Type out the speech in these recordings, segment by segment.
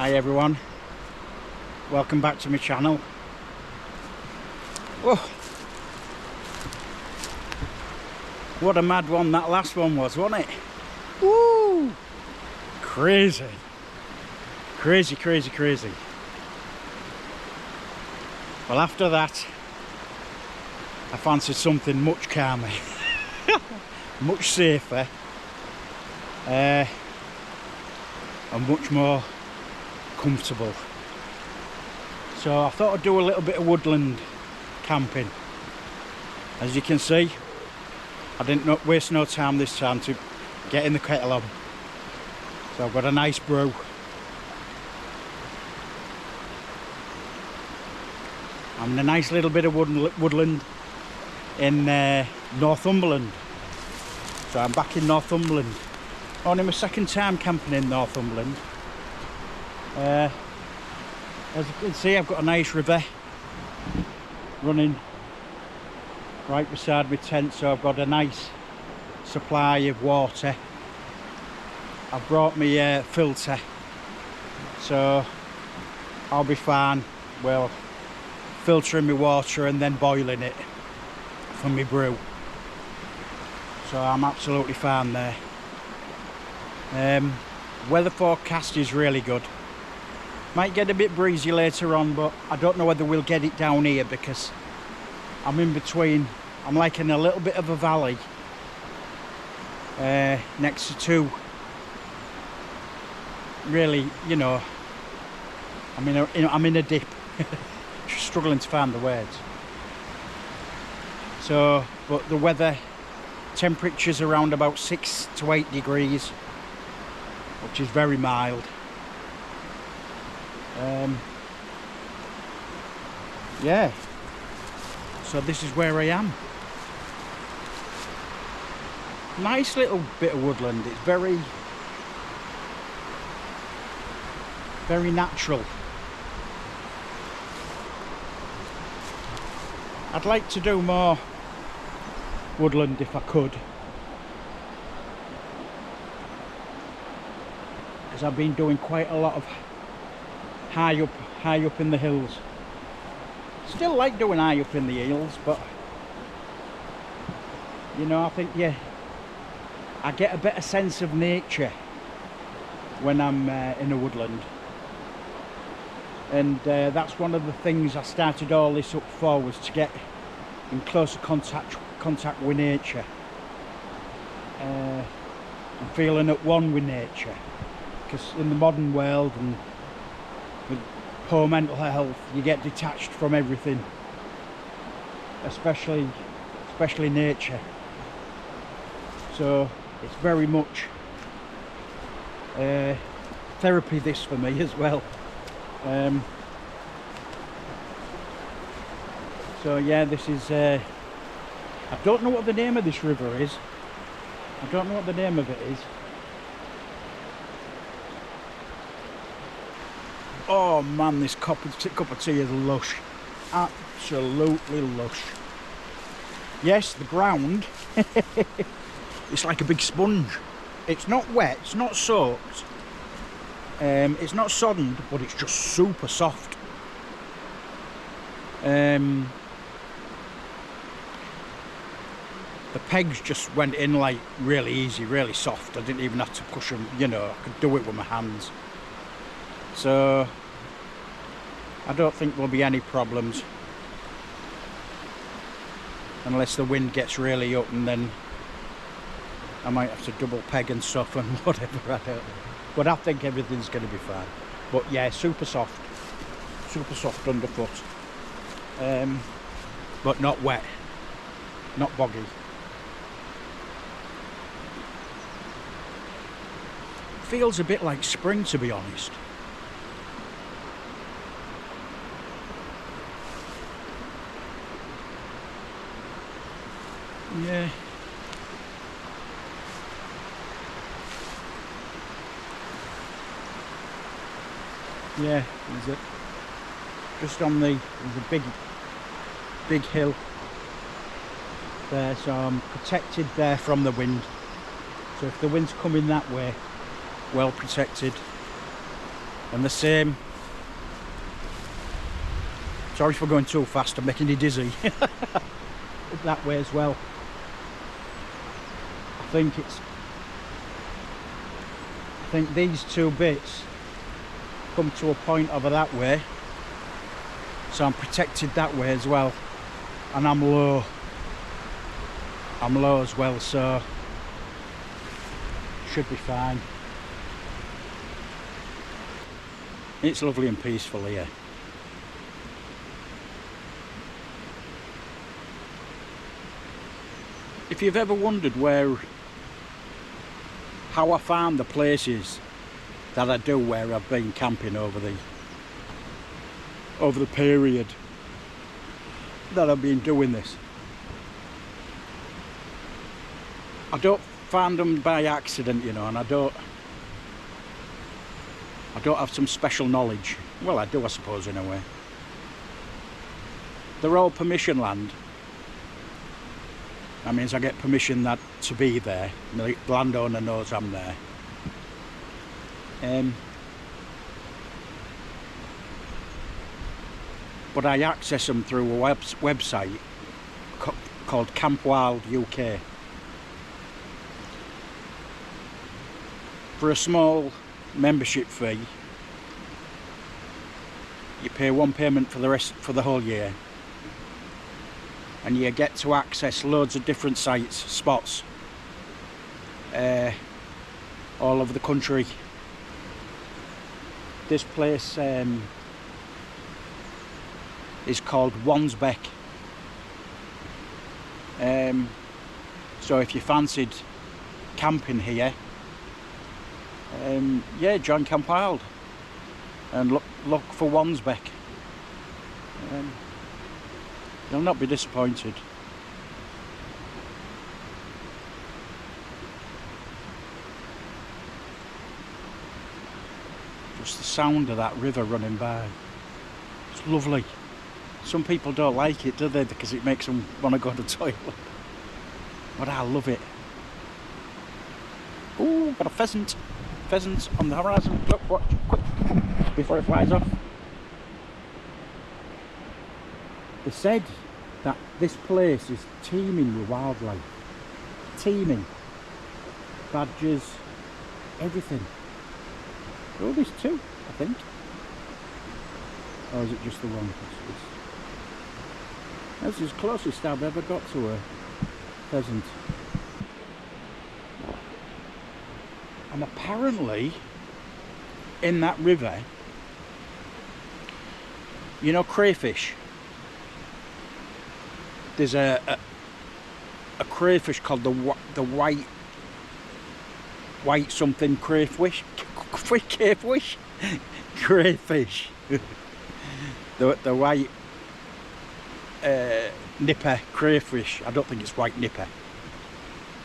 Hi everyone, welcome back to my channel. Whoa, what a mad one that last one was, wasn't it? Woo! Crazy, crazy, crazy, crazy. Well, after that I fancied something much calmer, much safer, and much more comfortable. So I thought I'd do a little bit of woodland camping. As you can see, I didn't waste no time this time to get in the kettle on. So I've got a nice brew. I'm in a nice little bit of woodland in Northumberland. So I'm back in Northumberland. Only my second time camping in Northumberland. As you can see, I've got a nice river running right beside my tent, so I've got a nice supply of water. I've brought my filter, so I'll be fine. Well, filtering my water and then boiling it for my brew, so I'm absolutely fine there. Weather forecast is really good. Might get a bit breezy later on, but I don't know whether we'll get it down here because I'm in between. I'm like in a little bit of a valley next to two. Really, you know, I'm in a dip. Just struggling to find the words. So, but the weather, temperature's around about 6 to 8 degrees, which is very mild. Yeah, so this is where I am. Nice little bit of woodland. It's very, very natural. I'd like to do more woodland if I could, because I've been doing quite a lot of high up in the hills. Still like doing high up in the hills, but you know, I think, yeah, I get a better sense of nature when I'm in a woodland, and that's one of the things I started all this up for, was to get in closer contact with nature, and feeling at one with nature. Because in the modern world and with poor mental health, you get detached from everything, especially nature. So it's very much therapy, this, for me as well. So yeah, this is I don't know what the name of this river is. I don't know what the name of it is. Oh man, this cup of tea is lush. Absolutely lush. Yes, the ground, it's like a big sponge. It's not wet, it's not soaked, it's not soddened, but it's just super soft. The pegs just went in like really easy, really soft. I didn't even have to push them, you know, I could do it with my hands. So I don't think there'll be any problems, unless the wind gets really up, and then I might have to double peg and stuff and whatever, I don't know. But I think everything's going to be fine. But yeah, super soft underfoot, but not wet, not boggy. Feels a bit like spring, to be honest. Yeah. Yeah, there's it. Just on there's a big hill there, so I'm protected there from the wind. So if the wind's coming that way, well protected. And the same, sorry for going too fast, I'm making you dizzy. That way as well. I think these two bits come to a point over that way, so I'm protected that way as well, and I'm low as well, so should be fine. It's lovely and peaceful here. If you've ever wondered how I found the places that I do where I've been camping over the period that I've been doing this, I don't find them by accident, you know, and I don't have some special knowledge. Well, I do, I suppose, in a way. They're all permission land. That means I get permission to be there. The landowner knows I'm there. But I access them through a website called CampWildUK. For a small membership fee, you pay one payment for the whole year, and you get to access loads of different spots all over the country. This place is called Wansbeck. So if you fancied camping here, yeah, join Camp Wild and look for Wansbeck. You'll not be disappointed. Just the sound of that river running by. It's lovely. Some people don't like it, do they? Because it makes them want to go to the toilet. But I love it. Ooh, got a pheasant. Pheasants on the horizon. Look, watch, quick, before it flies off. They said that this place is teeming with wildlife. Teeming. Badgers, everything. Oh, there's two, I think. Or is it just the one? That's as closest I've ever got to a pheasant. And apparently, in that river, you know, crayfish. There's a crayfish called the white something crayfish. Crayfish. The white nipper crayfish. I don't think it's white nipper.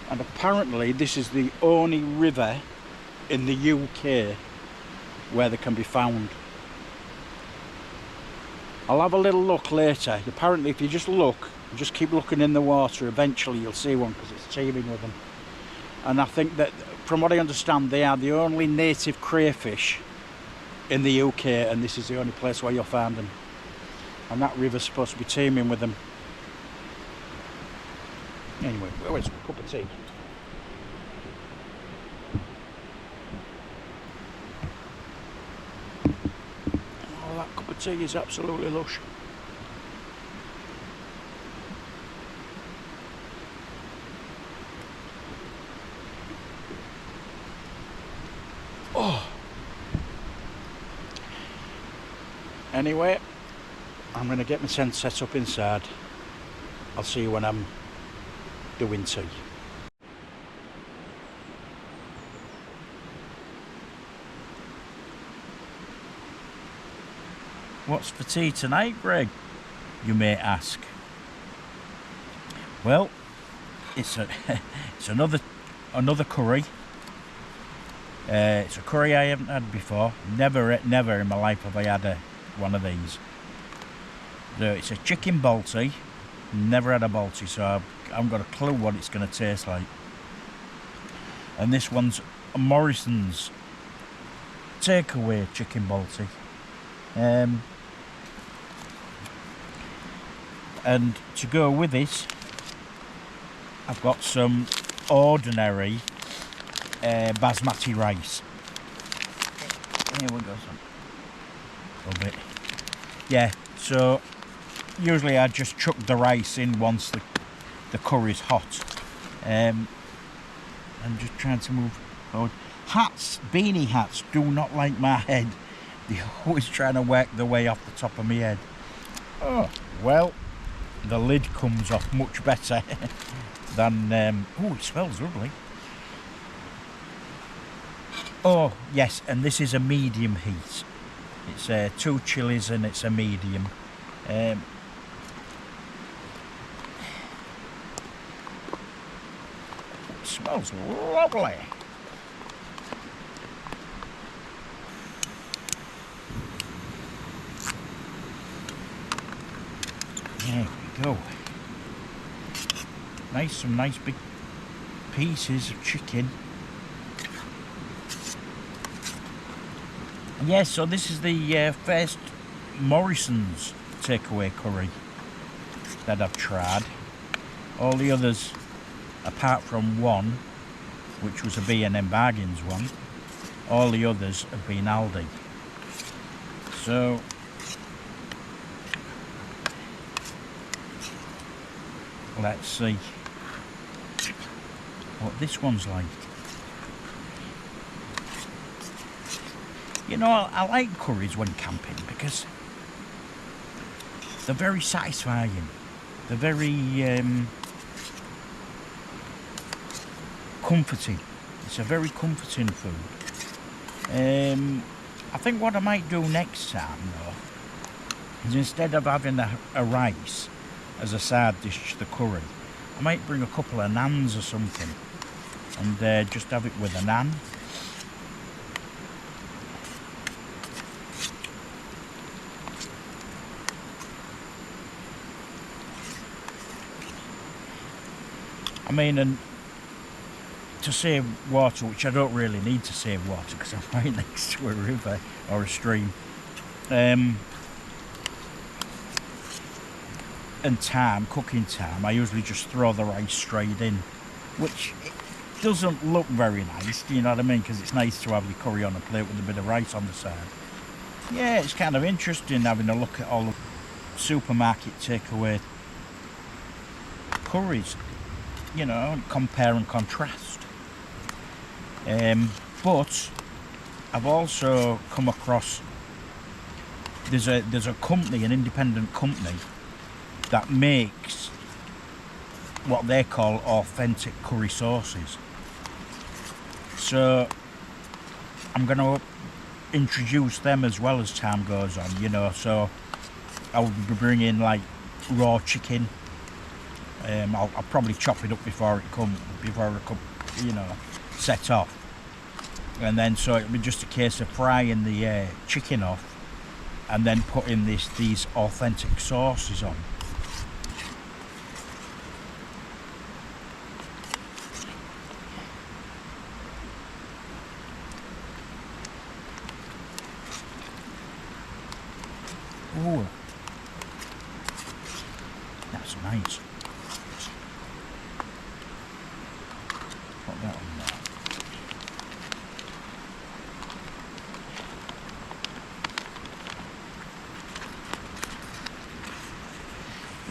And apparently, this is the only river in the UK where they can be found. I'll have a little look later. Apparently, if you just look, just keep looking in the water, eventually you'll see one, because it's teeming with them. And I think that, from what I understand, they are the only native crayfish in the UK, and this is the only place where you'll find them. And that river's supposed to be teeming with them. Anyway, where's a cup of tea? Oh, that cup of tea is absolutely lush. Oh. Anyway, I'm going to get my tent set up inside. I'll see you when I'm doing tea. What's for tea tonight, Greg? You may ask. Well, it's another curry. It's a curry I haven't had before. Never in my life have I had one of these. It's a chicken balti. Never had a balti, so I haven't got a clue what it's going to taste like. And this one's a Morrison's takeaway chicken balti. And to go with this, I've got some ordinary Basmati rice. Here we go, son. A little bit. Yeah, so usually I just chuck the rice in once the curry's hot. I'm just trying to move forward. Hats, beanie hats, do not like my head. They're always trying to work their way off the top of my head. Oh, well, the lid comes off much better than... oh, it smells lovely. Oh, yes, and this is a medium heat. It's 2 chilies and it's a medium. It smells lovely. There we go. Some nice big pieces of chicken. Yes, so this is the first Morrison's takeaway curry that I've tried. All the others, apart from one, which was a B&M Bargains one, all the others have been Aldi. So, let's see what this one's like. You know, I like curries when camping because they're very satisfying. They're very comforting. It's a very comforting food. I think what I might do next time, though, is instead of having a rice as a side dish to the curry, I might bring a couple of naans or something and just have it with a naan. I mean, and to save water, which I don't really need to save water because I'm right next to a river or a stream, and time, cooking time, I usually just throw the rice straight in, which doesn't look very nice, do you know what I mean? Because it's nice to have your curry on a plate with a bit of rice on the side. Yeah, it's kind of interesting having a look at all the supermarket takeaway curries. You know, compare and contrast. But I've also come across there's a company, an independent company, that makes what they call authentic curry sauces. So I'm going to introduce them as well as time goes on. You know, so I'll be bringing like raw chicken. I'll probably chop it up before it comes, you know, set off, and then so it'll be just a case of frying the chicken off, and then putting these authentic sauces on. Ooh, that's nice. Put that on there.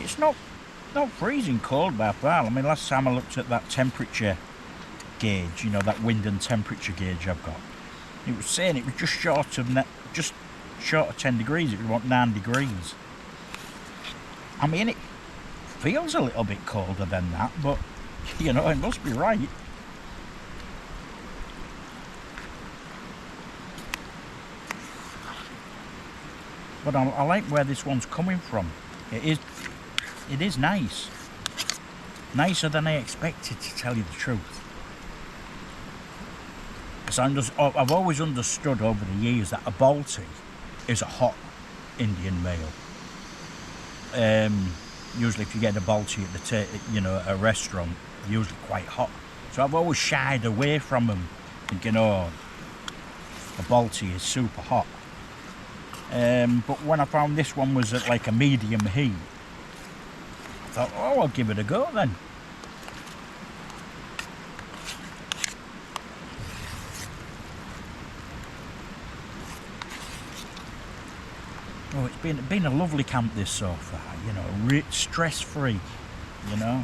It's not freezing cold by far. I mean, last time I looked at that temperature gauge, you know, that wind and temperature gauge I've got, it was saying it was just short of 10 degrees. It was about 9 degrees. I mean, it feels a little bit colder than that, but you know, it must be right. But I like where this one's coming from. It is nice. Nicer than I expected, to tell you the truth. Because I've always understood over the years that a balti is a hot Indian meal. Usually if you get a balti at a restaurant, they're usually quite hot. So I've always shied away from them, thinking, oh, the balti is super hot. But when I found this one was at like a medium heat, I thought, oh, I'll give it a go then. Oh, it's been a lovely camp this so far, you know, stress-free, you know.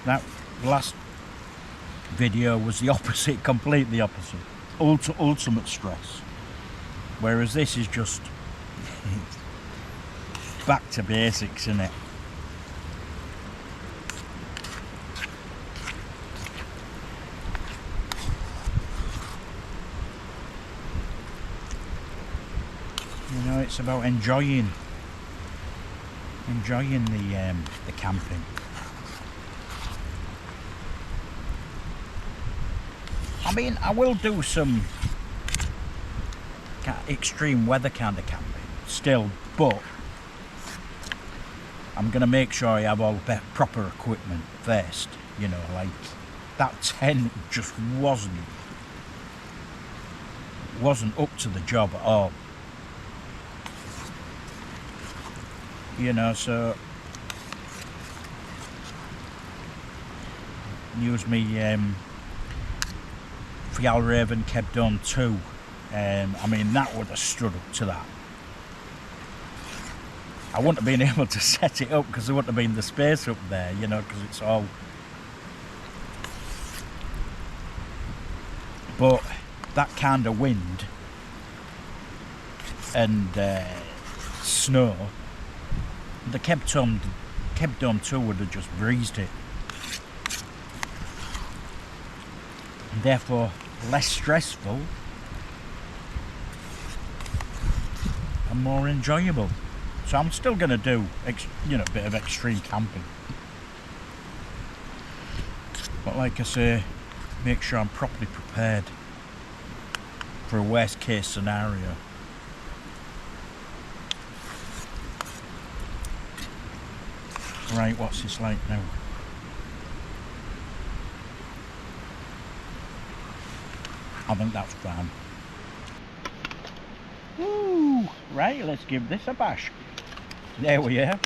That last video was the opposite, completely opposite. Ultimate stress. Whereas this is just back to basics, isn't it? You know, it's about enjoying the camping. I mean, I will do some extreme weather kind of camping still, but I'm going to make sure I have all the proper equipment first. You know, like that tent just wasn't up to the job at all. You know, so use me Fjallraven Kebdon 2. I mean, that would have stood up to that. I wouldn't have been able to set it up because there wouldn't have been the space up there, you know, because it's all. But that kind of wind and snow, the Kebdon 2 would have just breezed it. And therefore less stressful and more enjoyable. So I'm still going to do, you know, a bit of extreme camping. But like I say, make sure I'm properly prepared for a worst case scenario. Right, what's this like now? I think that's fine. Woo! Right, let's give this a bash. There we are.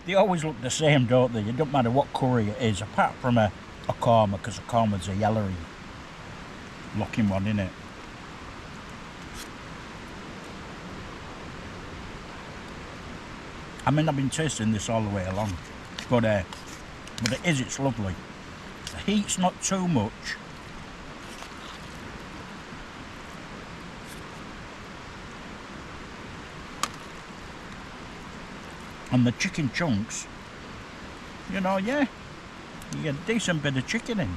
They always look the same, don't they? It don't matter what curry it is, apart from a korma, because a korma's a yellowy looking one, isn't it? I mean, I've been tasting this all the way along, but it's lovely. The heat's not too much. And the chicken chunks, you know, yeah, you get a decent bit of chicken in.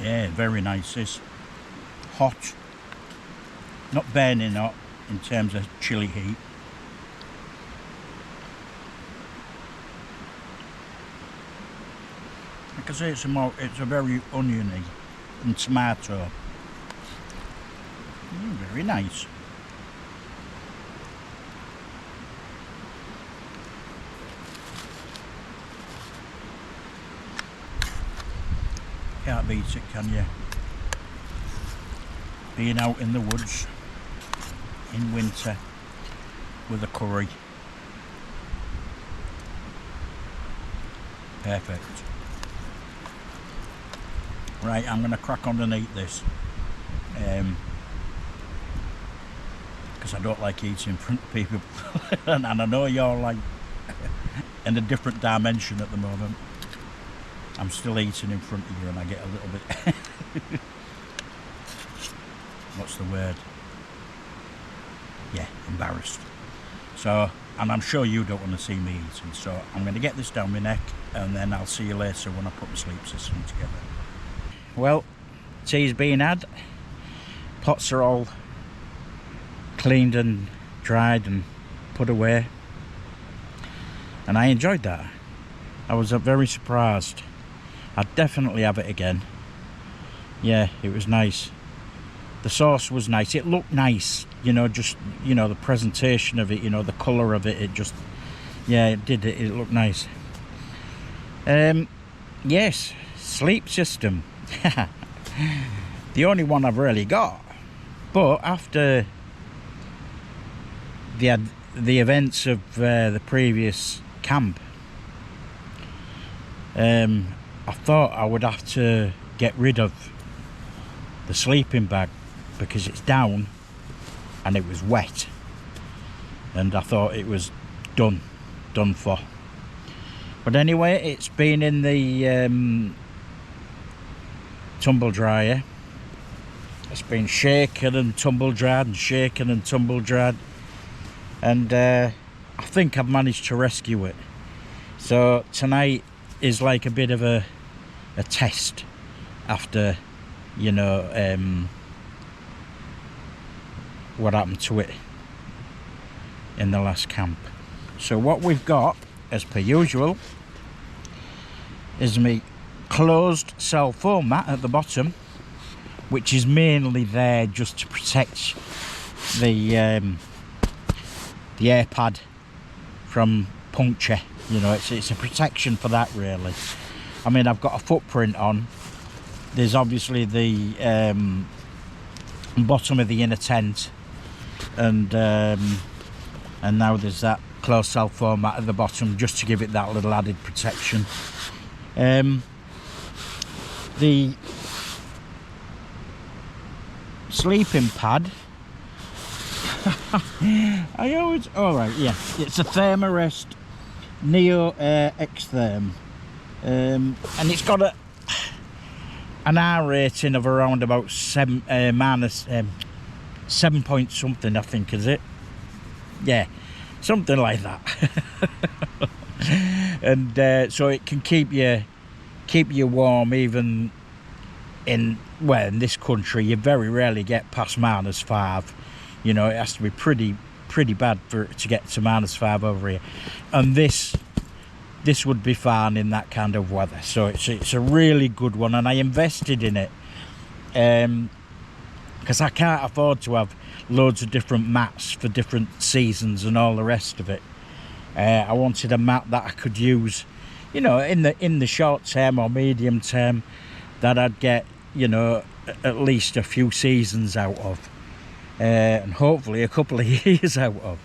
Yeah, very nice. This hot, not burning hot in terms of chili heat. Like I say, it's a very oniony and tomato. Very nice. Can't beat it, can you? Being out in the woods in winter with a curry. Perfect. Right, I'm going to crack on and eat this. Because I don't like eating in front of people. And I know you're like in a different dimension at the moment. I'm still eating in front of you and I get a little bit what's the word? Yeah, embarrassed. So, and I'm sure you don't want to see me eating, so I'm going to get this down my neck and then I'll see you later when I put my sleep system together. Well, tea's been had, pots are all cleaned and dried and put away, and I enjoyed that. I was very surprised. I'd definitely have it again. Yeah, it was nice. The sauce was nice. It looked nice, you know, just, you know, the presentation of it, you know, the colour of it, Yeah, it did. It looked nice. Yes, sleep system. The only one I've really got. But after the events of the previous camp, I thought I would have to get rid of the sleeping bag because it's down and it was wet, and I thought it was done for. But anyway, it's been in the tumble dryer. It's been shaken and tumble dried and shaken and tumble dried, and I think I've managed to rescue it. So tonight is like a bit of a test after, you know, what happened to it in the last camp. So what we've got, as per usual, is my closed cell foam mat at the bottom, which is mainly there just to protect the air pad from puncture. You know, it's a protection for that, really. I mean, I've got a footprint on. There's obviously the bottom of the inner tent, and now there's that closed cell foam mat at the bottom, just to give it that little added protection. The sleeping pad, alright, yeah, it's a Thermarest Neo X-Therm, and it's got an R rating of around about 7 point something, I think, is it? Yeah, something like that. And so it can keep you warm even in this country. You very rarely get past -5. You know, it has to be pretty bad for it to get to -5 over here, and this would be fine in that kind of weather. So it's a really good one, and I invested in it because I can't afford to have loads of different mats for different seasons and all the rest of it. I wanted a mat that I could use, you know, in the short term or medium term, that I'd get, you know, at least a few seasons out of, and hopefully a couple of years out of.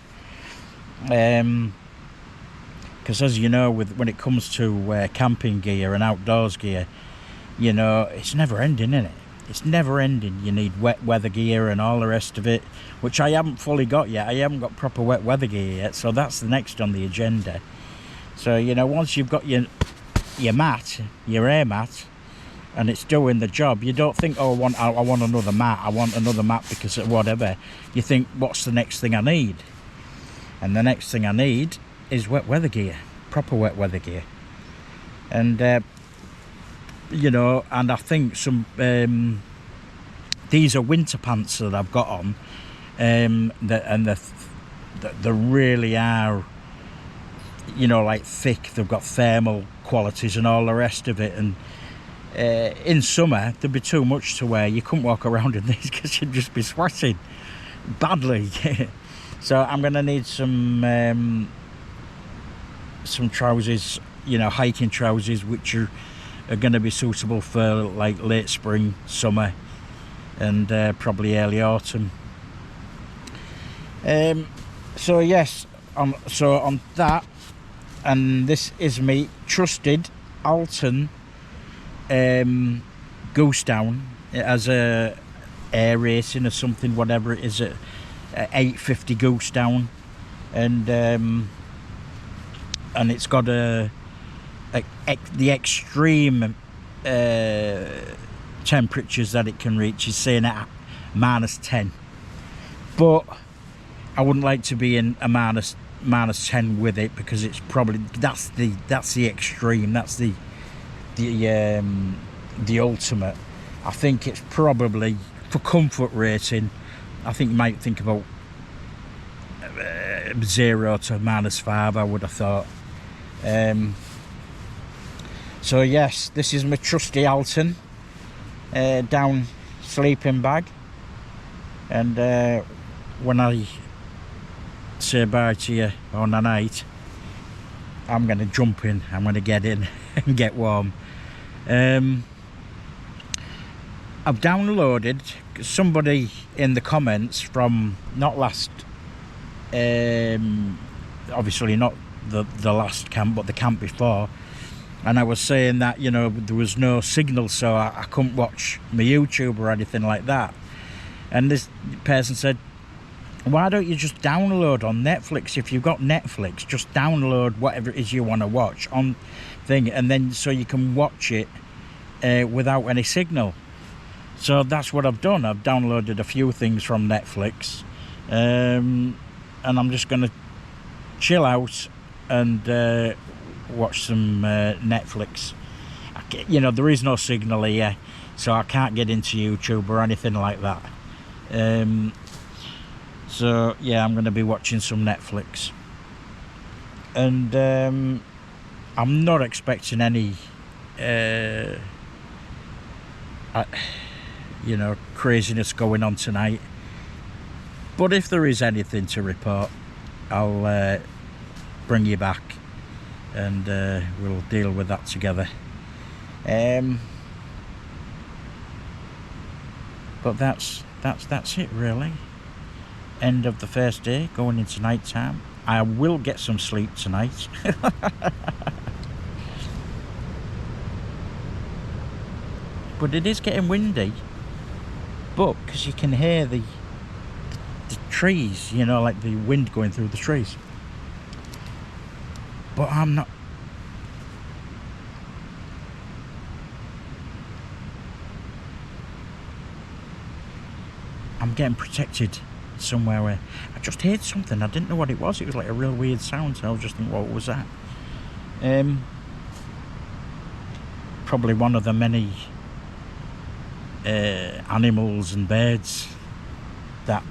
Because as you know, when it comes to camping gear and outdoors gear, you know, it's never ending, isn't it? It's never ending. You need wet weather gear and all the rest of it, which I haven't fully got yet. I haven't got proper wet weather gear yet, so that's the next on the agenda. So, you know, once you've got your mat, your air mat, and it's doing the job, you don't think, oh, I want another mat. I want another mat because of whatever. You think, what's the next thing I need? And the next thing I need is wet weather gear, proper wet weather gear. And you know, and I think some these are winter pants that I've got on, they really are, you know, like thick. They've got thermal qualities and all the rest of it, and in summer there'd be too much to wear. You couldn't walk around in these because you'd just be sweating badly. So I'm going to need some trousers, you know, hiking trousers, which are going to be suitable for like late spring, summer, and probably early autumn. So yes, so on that, and this is me trusted Alton goose down. It has a air racing or something, whatever it is, a 850 goose down, and it's got the extreme temperatures that it can reach is saying at -10, but I wouldn't like to be in a -10 with it, because it's probably that's the extreme, that's the ultimate. I think it's probably, for comfort rating, I think you might think about 0 to -5, I would have thought. So yes, this is my trusty Alton down sleeping bag, and when I say bye to you on the night, I'm going to jump in. I'm going to get in and get warm. I've downloaded, somebody in the comments from not last, obviously not the last camp, but the camp before, and I was saying that, you know, there was no signal, so I couldn't watch my YouTube or anything like that. And this person said, why don't you just download on Netflix? If you've got Netflix, just download whatever it is you want to watch on thing, and then so you can watch it without any signal. So that's what I've done. I've downloaded a few things from Netflix, and I'm just going to chill out and watch some Netflix. You know, there is no signal here, so I can't get into YouTube or anything like that. So yeah, I'm going to be watching some Netflix, and I'm not expecting any you know, craziness going on tonight, but if there is anything to report, I'll bring you back, and we'll deal with that together. But that's it really. End of the first day, going into night time. I will get some sleep tonight. But it is getting windy, but because you can hear the trees, you know, like the wind going through the trees. But I'm getting protected somewhere where I just heard something. I didn't know what it was. It was like a real weird sound, so I was just thinking, what was that? Probably one of the many animals and birds that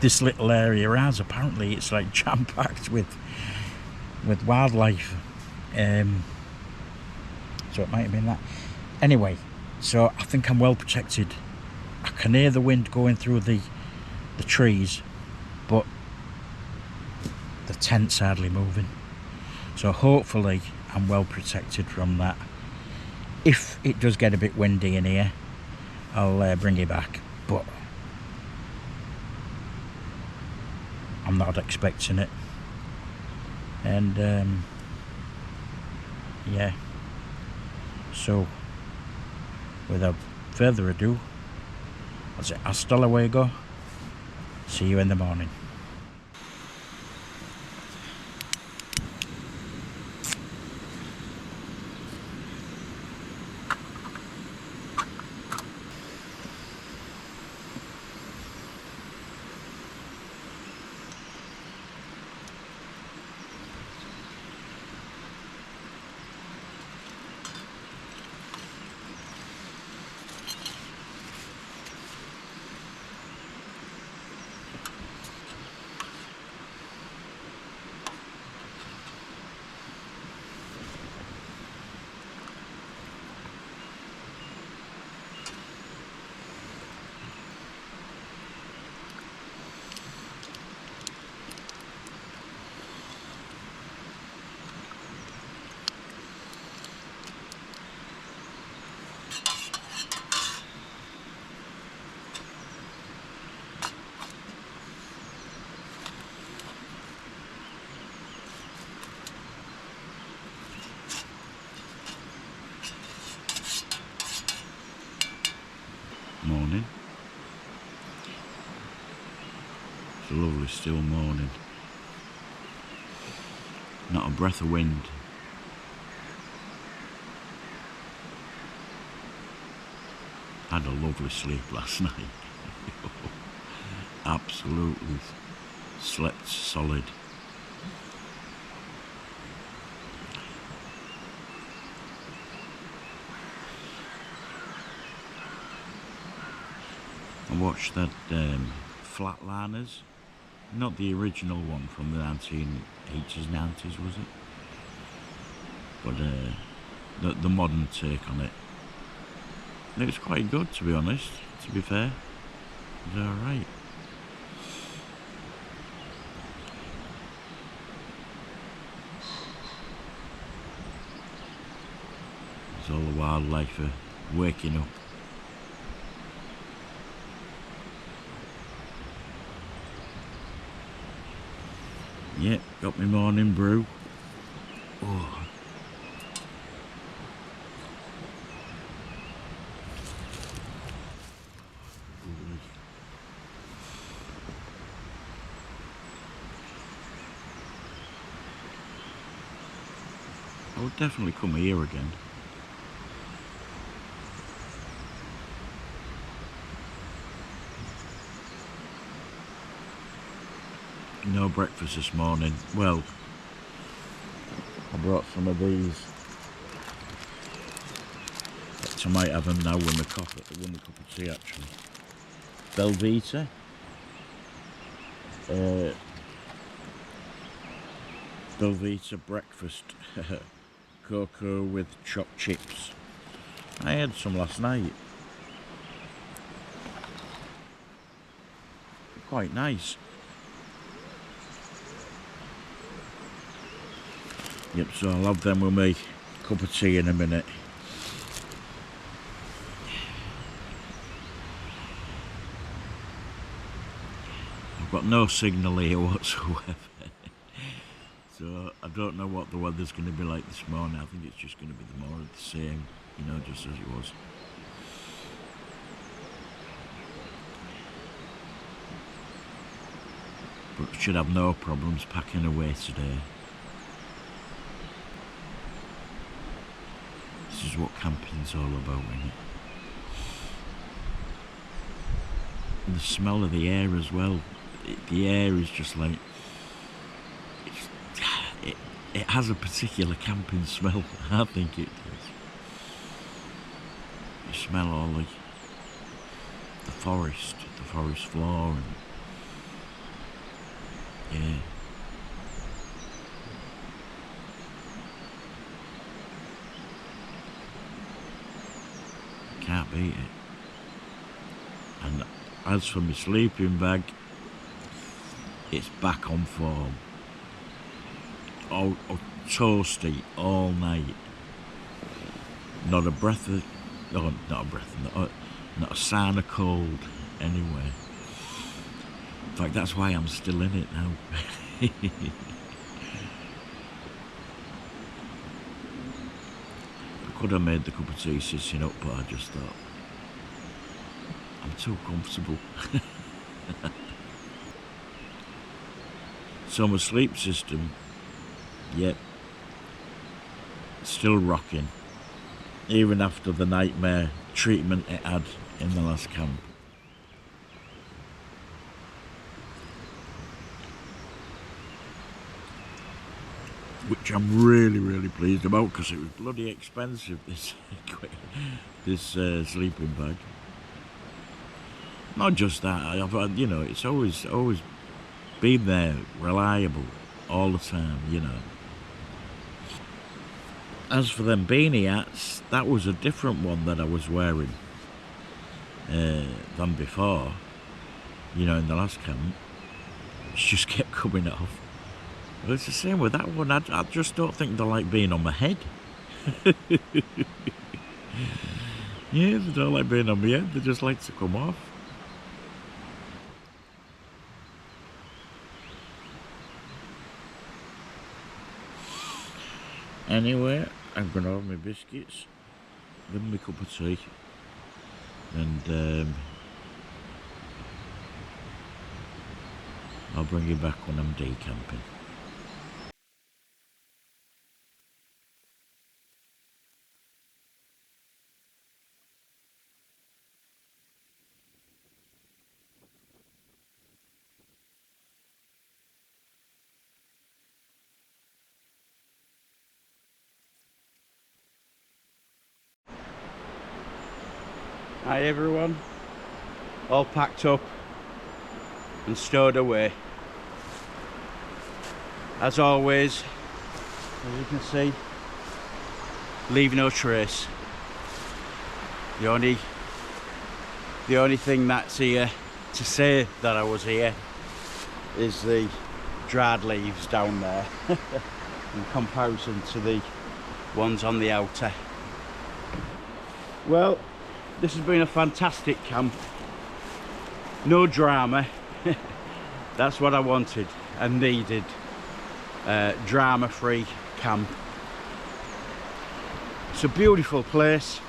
this little area has. Apparently it's like jam-packed with wildlife, so it might have been that. Anyway, so I think I'm well protected. I can hear the wind going through the trees, but the tent's hardly moving, so hopefully I'm well protected from that. If it does get a bit windy in here, I'll bring you back, but I'm not expecting it. And yeah, so without further ado, I'll say hasta luego. See you in the morning. Morning. It's a lovely still morning. Not a breath of wind. Had a lovely sleep last night. Absolutely slept solid. I watched that Flatliners, not the original one from the 1980s, 90s, was it? But the modern take on it. And it was quite good, to be honest, to be fair. It was alright. So all the wildlife are waking up. Yep, got my morning brew. Oh. I would definitely come here again. No breakfast this morning. Well, I brought some of these. But I might have them now with my coffee, with my cup of tea actually. Belvita. Belvita breakfast. Cocoa with chopped chips. I had some last night. Quite nice. Yep, so I'll have them with me. Cup of tea in a minute. I've got no signal here whatsoever. So I don't know what the weather's going to be like this morning. I think it's just going to be more of the same, you know, just as it was. But should have no problems packing away today. This is what camping's all about, isn't it? And the smell of the air as well. The air is just like... It has a particular camping smell, I think it does. You smell all the forest floor, and yeah. Can't beat it. And as for my sleeping bag, it's back on form. Oh, toasty all night. Not a breath of, oh, not a breath, not a sign of cold anywhere. In fact, that's why I'm still in it now. I could have made the cup of tea sitting up, but I just thought, I'm too comfortable. So my sleep system, yep, still rocking, even after the nightmare treatment it had in the last camp. Which I'm really pleased about, because it was bloody expensive, this sleeping bag. Not just that, I've, you know, it's always been there, reliable, all the time, you know. As for them beanie hats, that was a different one that I was wearing than before, you know, in the last camp. It just kept coming off. But it's the same with that one. I just don't think they like being on my head. Yeah, they don't like being on my head, they just like to come off. Anyway, I'm going to have my biscuits, give me a cup of tea, and I'll bring you back when I'm decamping. Hi everyone, all packed up and stowed away. As always, as you can see, leave no trace. The only thing that's here to say that I was here is the dried leaves down there in comparison to the ones on the outer. Well, this has been a fantastic camp. No drama. That's what I wanted and needed. Drama-free camp. It's a beautiful place.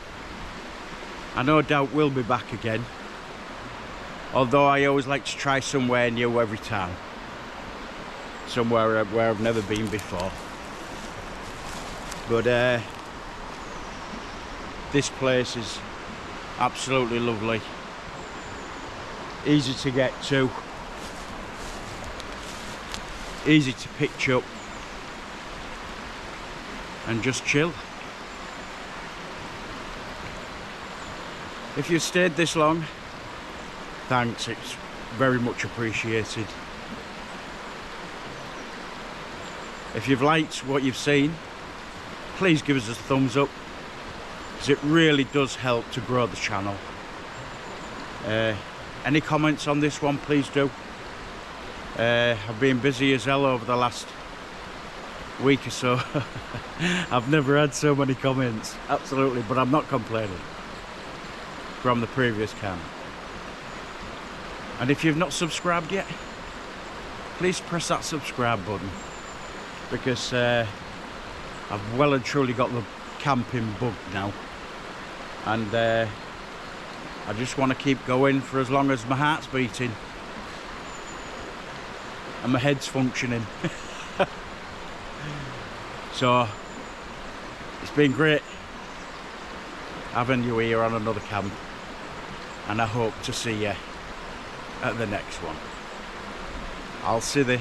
I no doubt will be back again. Although I always like to try somewhere new every time. Somewhere where I've never been before. But this place is absolutely lovely. Easy to get to. Easy to pitch up. And just chill. If you've stayed this long, thanks, it's very much appreciated. If you've liked what you've seen, please give us a thumbs up, because it really does help to grow the channel. Any comments on this one, please do. I've been busy as hell over the last week or so. I've never had so many comments, absolutely, but I'm not complaining from the previous camp. And if you've not subscribed yet, please press that subscribe button, because I've well and truly got the camping bug now, and I just want to keep going for as long as my heart's beating and my head's functioning. So it's been great having you here on another camp, and I hope to see you at the next one. I'll see you.